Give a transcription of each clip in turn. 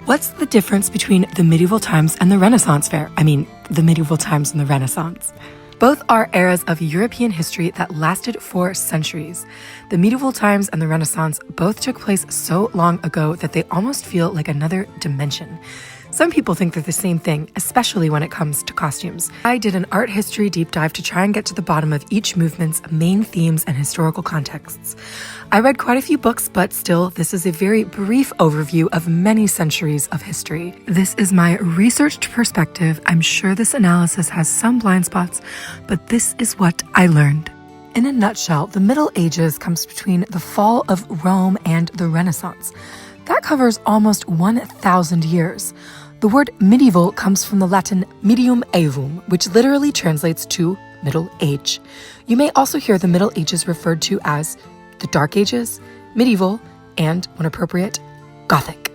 What's the difference between the medieval times and the Renaissance fair? The medieval times and the Renaissance. Both are eras of European history that lasted for centuries. The medieval times and the Renaissance both took place so long ago that they almost feel like another dimension. Some people think they're the same thing, especially when it comes to costumes. I did an art history deep dive to try and get to the bottom of each movement's main themes and historical contexts. I read quite a few books, but still, this is a very brief overview of many centuries of history. This is my researched perspective. I'm sure this analysis has some blind spots, but this is what I learned. In a nutshell, the Middle Ages comes between the fall of Rome and the Renaissance. That covers almost 1,000 years. The word medieval comes from the Latin medium aevum, which literally translates to Middle Age. You may also hear the Middle Ages referred to as the Dark Ages, medieval, and, when appropriate, Gothic.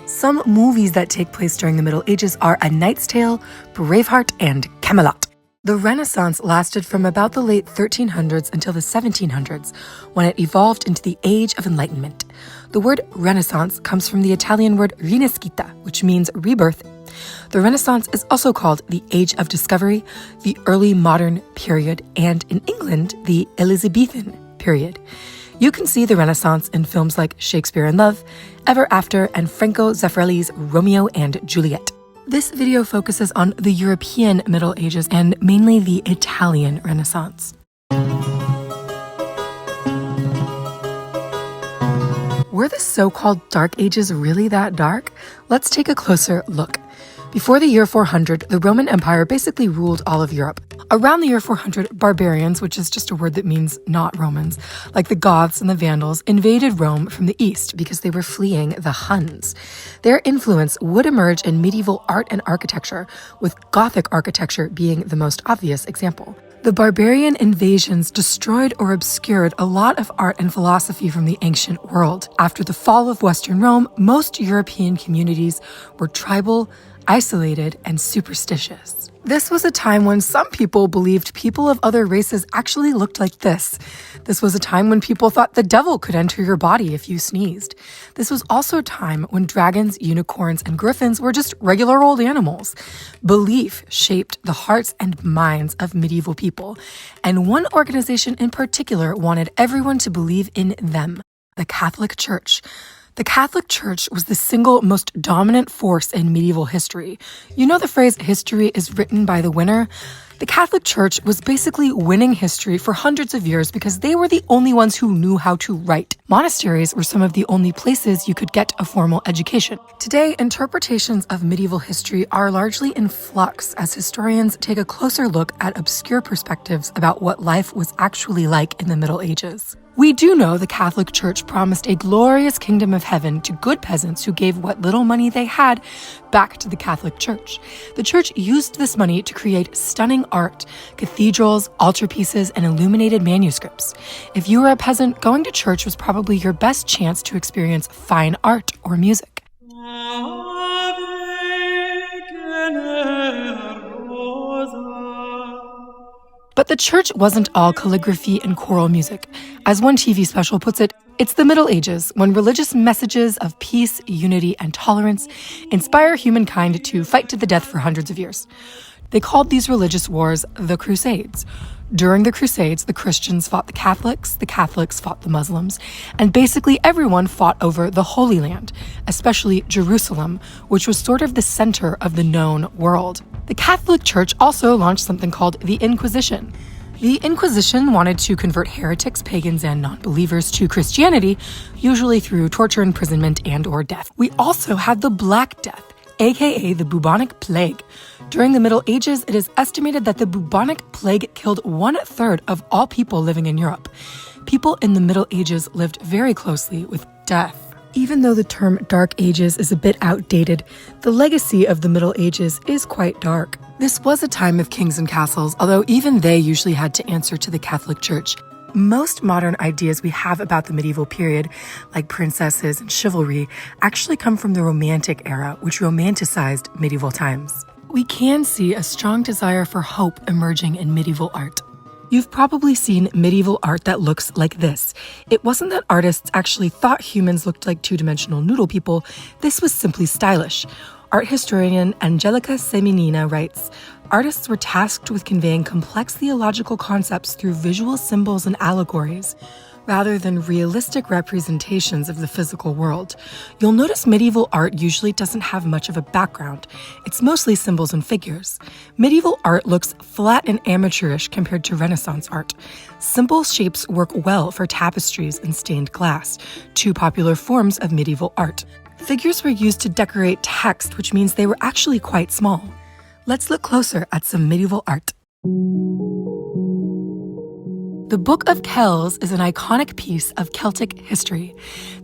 Some movies that take place during the Middle Ages are A Knight's Tale, Braveheart, and Camelot. The Renaissance lasted from about the late 1300s until the 1700s, when it evolved into the Age of Enlightenment. The word Renaissance comes from the Italian word rinascita, which means rebirth. The Renaissance is also called the Age of Discovery, the Early Modern Period, and in England, the Elizabethan Period. You can see the Renaissance in films like Shakespeare in Love, Ever After, and Franco Zeffirelli's Romeo and Juliet. This video focuses on the European Middle Ages and mainly the Italian Renaissance. Were the so-called Dark Ages really that dark? Let's take a closer look. Before the year 400, the Roman Empire basically ruled all of Europe. Around the year 400, barbarians, which is just a word that means not Romans, like the Goths and the Vandals, invaded Rome from the east because they were fleeing the Huns. Their influence would emerge in medieval art and architecture, with Gothic architecture being the most obvious example. The barbarian invasions destroyed or obscured a lot of art and philosophy from the ancient world. After the fall of Western Rome, most European communities were tribal, isolated, and superstitious. This was a time when some people believed people of other races actually looked like this. This was a time when people thought the devil could enter your body if you sneezed. This was also a time when dragons, unicorns, and griffins were just regular old animals. Belief shaped the hearts and minds of medieval people, and one organization in particular wanted everyone to believe in them: the Catholic Church. The Catholic Church was the single most dominant force in medieval history. You know the phrase, history is written by the winner? The Catholic Church was basically winning history for hundreds of years because they were the only ones who knew how to write. Monasteries were some of the only places you could get a formal education. Today, interpretations of medieval history are largely in flux as historians take a closer look at obscure perspectives about what life was actually like in the Middle Ages. We do know the Catholic Church promised a glorious kingdom of heaven to good peasants who gave what little money they had back to the Catholic Church. The Church used this money to create stunning art, cathedrals, altarpieces, and illuminated manuscripts. If you were a peasant, going to church was probably your best chance to experience fine art or music. But the church wasn't all calligraphy and choral music. As one TV special puts it, it's the Middle Ages, when religious messages of peace, unity, and tolerance inspire humankind to fight to the death for hundreds of years. They called these religious wars the Crusades. During the Crusades, the Christians fought the Catholics fought the Muslims, and basically everyone fought over the Holy Land, especially Jerusalem, which was sort of the center of the known world. The Catholic Church also launched something called the Inquisition. The Inquisition wanted to convert heretics, pagans, and non-believers to Christianity, usually through torture, imprisonment, and/or death. We also had the Black Death, aka the bubonic plague. During the Middle Ages, it is estimated that the bubonic plague killed 1/3 of all people living in Europe. People in the Middle Ages lived very closely with death. Even though the term Dark Ages is a bit outdated, the legacy of the Middle Ages is quite dark. This was a time of kings and castles, although even they usually had to answer to the Catholic Church. Most modern ideas we have about the medieval period, like princesses and chivalry, actually come from the Romantic era, which romanticized medieval times. We can see a strong desire for hope emerging in medieval art. You've probably seen medieval art that looks like this. It wasn't that artists actually thought humans looked like two-dimensional noodle people, this was simply stylish. Art historian Angelica Seminina writes, artists were tasked with conveying complex theological concepts through visual symbols and allegories, rather than realistic representations of the physical world. You'll notice medieval art usually doesn't have much of a background. It's mostly symbols and figures. Medieval art looks flat and amateurish compared to Renaissance art. Simple shapes work well for tapestries and stained glass, two popular forms of medieval art. Figures were used to decorate text, which means they were actually quite small. Let's look closer at some medieval art. The Book of Kells is an iconic piece of Celtic history.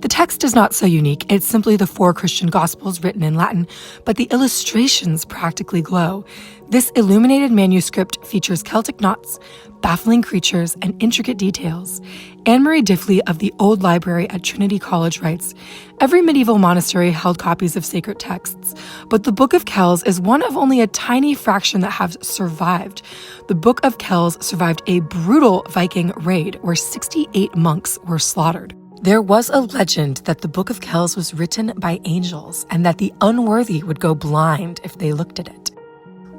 The text is not so unique, it's simply the 4 Christian Gospels written in Latin, but the illustrations practically glow. This illuminated manuscript features Celtic knots, baffling creatures, and intricate details. Anne-Marie Diffley of the Old Library at Trinity College writes, every medieval monastery held copies of sacred texts, but the Book of Kells is one of only a tiny fraction that have survived. The Book of Kells survived a brutal Viking raid where 68 monks were slaughtered. There was a legend that the Book of Kells was written by angels and that the unworthy would go blind if they looked at it.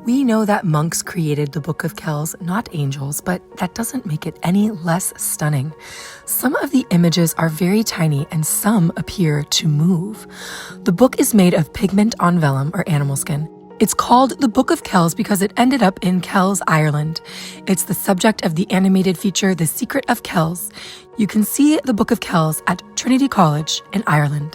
We know that monks created the Book of Kells, not angels, but that doesn't make it any less stunning. Some of the images are very tiny and some appear to move. The book is made of pigment on vellum or animal skin. It's called the Book of Kells because it ended up in Kells, Ireland. It's the subject of the animated feature The Secret of Kells. You can see the Book of Kells at Trinity College in Ireland.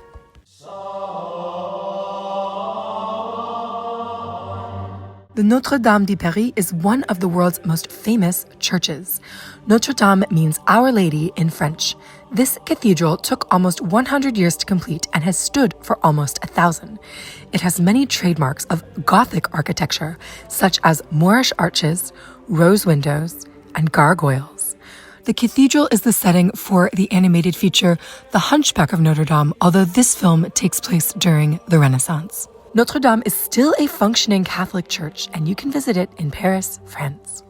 The Notre Dame de Paris is one of the world's most famous churches. Notre Dame means Our Lady in French. This cathedral took almost 100 years to complete and has stood for almost 1,000. It has many trademarks of Gothic architecture, such as Moorish arches, rose windows, and gargoyles. The cathedral is the setting for the animated feature The Hunchback of Notre Dame, although this film takes place during the Renaissance. Notre Dame is still a functioning Catholic church, and you can visit it in Paris, France.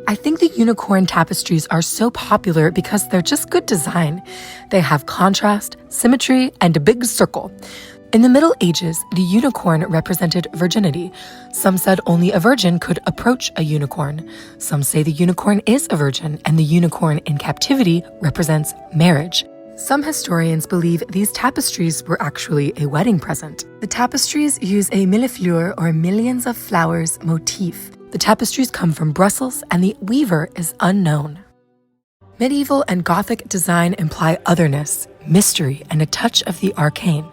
I think the unicorn tapestries are so popular because they're just good design. They have contrast, symmetry, and a big circle. In the Middle Ages, the unicorn represented virginity. Some said only a virgin could approach a unicorn. Some say the unicorn is a virgin, and the unicorn in captivity represents marriage. Some historians believe these tapestries were actually a wedding present. The tapestries use a millefleur or millions of flowers motif. The tapestries come from Brussels and the weaver is unknown. Medieval and Gothic design imply otherness, mystery, and a touch of the arcane.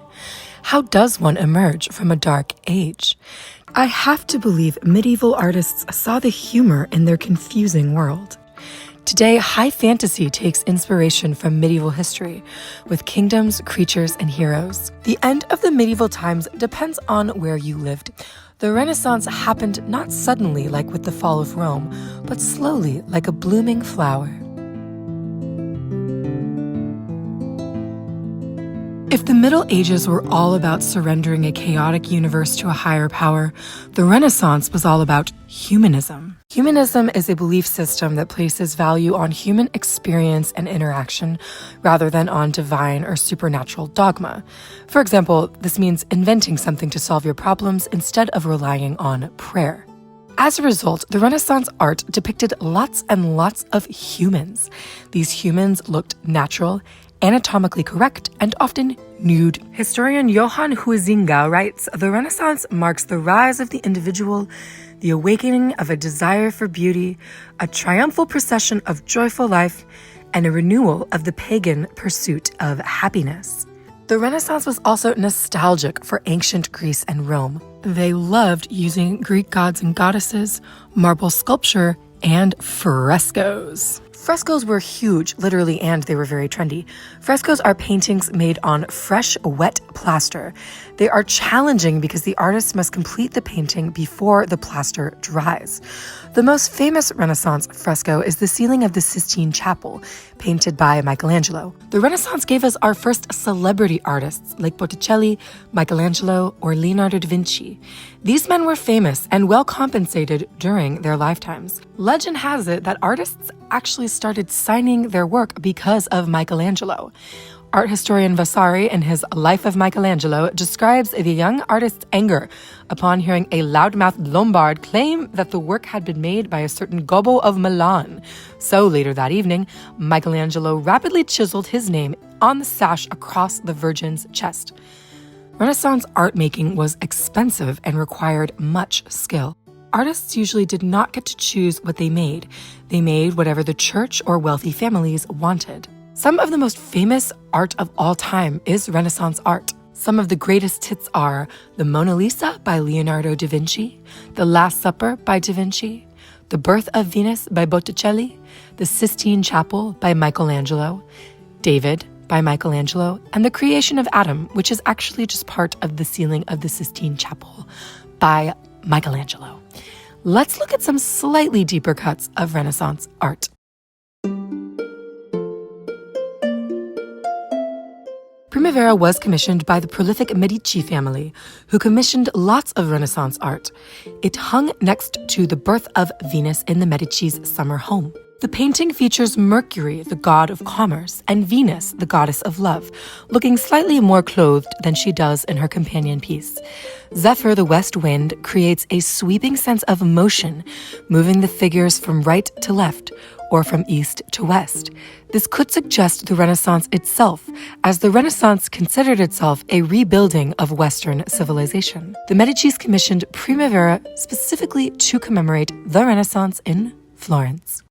How does one emerge from a dark age? I have to believe medieval artists saw the humor in their confusing world. Today, high fantasy takes inspiration from medieval history, with kingdoms, creatures, and heroes. The end of the medieval times depends on where you lived. The Renaissance happened not suddenly like with the fall of Rome, but slowly like a blooming flower. If the Middle Ages were all about surrendering a chaotic universe to a higher power, the Renaissance was all about humanism. Humanism is a belief system that places value on human experience and interaction rather than on divine or supernatural dogma. For example, this means inventing something to solve your problems instead of relying on prayer. As a result, the Renaissance art depicted lots and lots of humans. These humans looked natural, anatomically correct, and often nude. Historian Johann Huizinga writes, the Renaissance marks the rise of the individual, the awakening of a desire for beauty, a triumphal procession of joyful life, and a renewal of the pagan pursuit of happiness. The Renaissance was also nostalgic for ancient Greece and Rome. They loved using Greek gods and goddesses, marble sculpture, and frescoes. Frescoes were huge, literally, and they were very trendy. Frescoes are paintings made on fresh, wet plaster. They are challenging because the artist must complete the painting before the plaster dries. The most famous Renaissance fresco is the ceiling of the Sistine Chapel, painted by Michelangelo. The Renaissance gave us our first celebrity artists like Botticelli, Michelangelo, or Leonardo da Vinci. These men were famous and well compensated during their lifetimes. Legend has it that artists actually started signing their work because of Michelangelo. Art historian Vasari, in his Life of Michelangelo, describes the young artist's anger upon hearing a loudmouthed Lombard claim that the work had been made by a certain Gobbo of Milan. So later that evening, Michelangelo rapidly chiseled his name on the sash across the Virgin's chest. Renaissance art making was expensive and required much skill. Artists usually did not get to choose what they made. They made whatever the church or wealthy families wanted. Some of the most famous art of all time is Renaissance art. Some of the greatest hits are the Mona Lisa by Leonardo da Vinci, the Last Supper by da Vinci, the Birth of Venus by Botticelli, the Sistine Chapel by Michelangelo, David by Michelangelo, and the Creation of Adam, which is actually just part of the ceiling of the Sistine Chapel by Michelangelo. Let's look at some slightly deeper cuts of Renaissance art. Primevera was commissioned by the prolific Medici family, who commissioned lots of Renaissance art. It hung next to the Birth of Venus in the Medici's summer home. The painting features Mercury, the god of commerce, and Venus, the goddess of love, looking slightly more clothed than she does in her companion piece. Zephyr, the west wind, creates a sweeping sense of motion, moving the figures from right to left, or from east to west. This could suggest the Renaissance itself, as the Renaissance considered itself a rebuilding of Western civilization. The Medicis commissioned Primevera specifically to commemorate the Renaissance in Florence.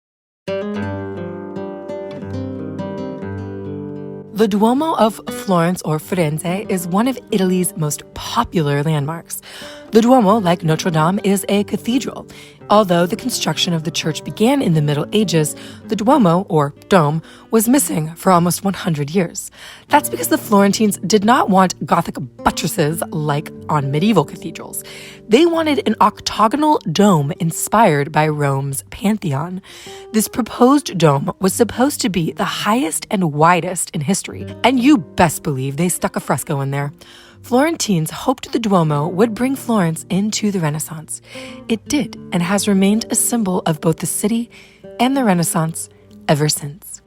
The Duomo of Florence, or Firenze, is one of Italy's most popular landmarks. The Duomo, like Notre Dame, is a cathedral. Although the construction of the church began in the Middle Ages, the Duomo, or dome, was missing for almost 100 years. That's because the Florentines did not want Gothic buttresses like on medieval cathedrals. They wanted an octagonal dome inspired by Rome's Pantheon. This proposed dome was supposed to be the highest and widest in history, and you best believe they stuck a fresco in there. Florentines hoped the Duomo would bring Florence into the Renaissance. It did, and has remained a symbol of both the city and the Renaissance ever since.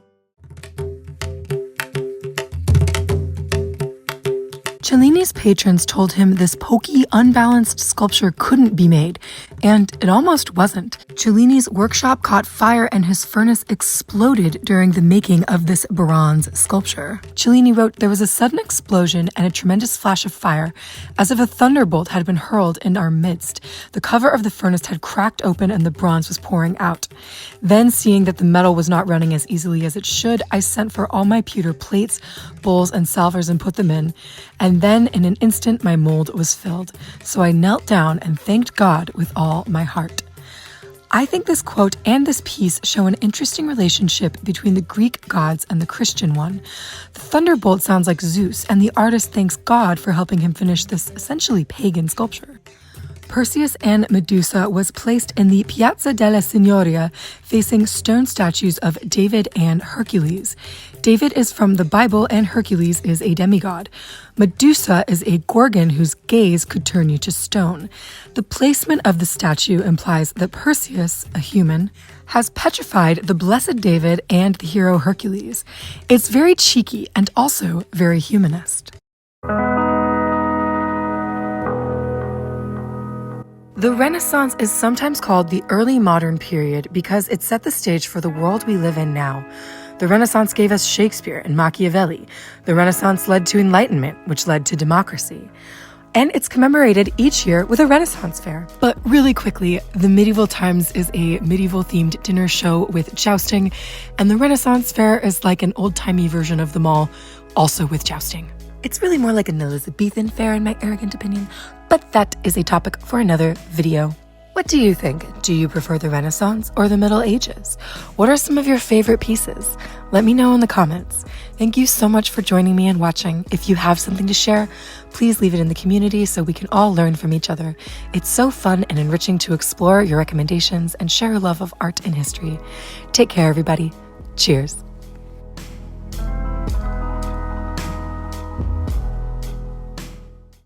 Cellini's patrons told him this pokey, unbalanced sculpture couldn't be made, and it almost wasn't. Cellini's workshop caught fire and his furnace exploded during the making of this bronze sculpture. Cellini wrote, "There was a sudden explosion and a tremendous flash of fire, as if a thunderbolt had been hurled in our midst. The cover of the furnace had cracked open and the bronze was pouring out. Then, seeing that the metal was not running as easily as it should, I sent for all my pewter plates, bowls, and salvers and put them in, and then in an instant my mold was filled. So I knelt down and thanked God with all my heart." I think this quote and this piece show an interesting relationship between the Greek gods and the Christian one. The thunderbolt sounds like Zeus, and the artist thanks God for helping him finish this essentially pagan sculpture. Perseus and Medusa was placed in the Piazza della Signoria, facing stone statues of David and Hercules. David is from the Bible and Hercules is a demigod. Medusa is a gorgon whose gaze could turn you to stone. The placement of the statue implies that Perseus, a human, has petrified the blessed David and the hero Hercules. It's very cheeky and also very humanist. The Renaissance is sometimes called the early modern period because it set the stage for the world we live in now. The Renaissance gave us Shakespeare and Machiavelli. The Renaissance led to Enlightenment, which led to democracy. And it's commemorated each year with a Renaissance fair. But really quickly, the Medieval Times is a medieval-themed dinner show with jousting, and the Renaissance fair is like an old-timey version of them all, also with jousting. It's really more like an Elizabethan fair in my arrogant opinion, but that is a topic for another video. What do you think? Do you prefer the Renaissance or the Middle Ages? What are some of your favorite pieces? Let me know in the comments. Thank you so much for joining me and watching. If you have something to share, please leave it in the community so we can all learn from each other. It's so fun and enriching to explore your recommendations and share your love of art and history. Take care, everybody. Cheers.